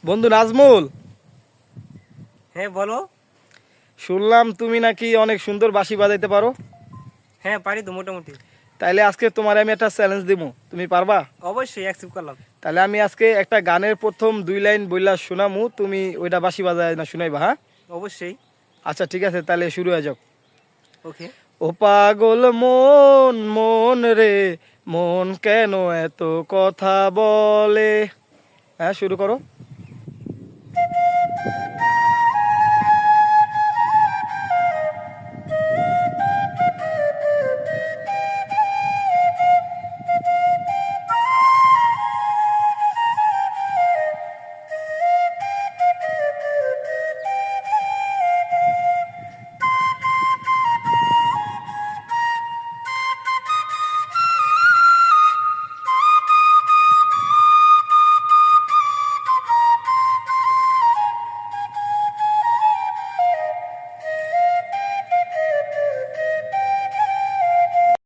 বন্ধু নাজমুল, হ্যাঁ বলো। শুনলাম তুমি নাকি অনেক সুন্দর বাঁশি বাজাইতে পারো। হ্যাঁ পারি তো মোটামুটি। তাইলে আজকে তোমার আমি একটা চ্যালেঞ্জ দিব, তুমি পারবা? অবশ্যই অ্যাকসেপ্ট করলাম। তাহলে আমি আজকে একটা গানের প্রথম 2 লাইন বইলা শোনামু, তুমি ওইটা বাঁশি বাজায় না শুনাইবা, হ্যাঁ? অবশ্যই। আচ্ছা ঠিক আছে, তাহলে শুরু হয়ে যাক। ওকে। ও পাগল মন মন রে, মন কেন এত কথা বলে। হ্যাঁ, শুরু করো।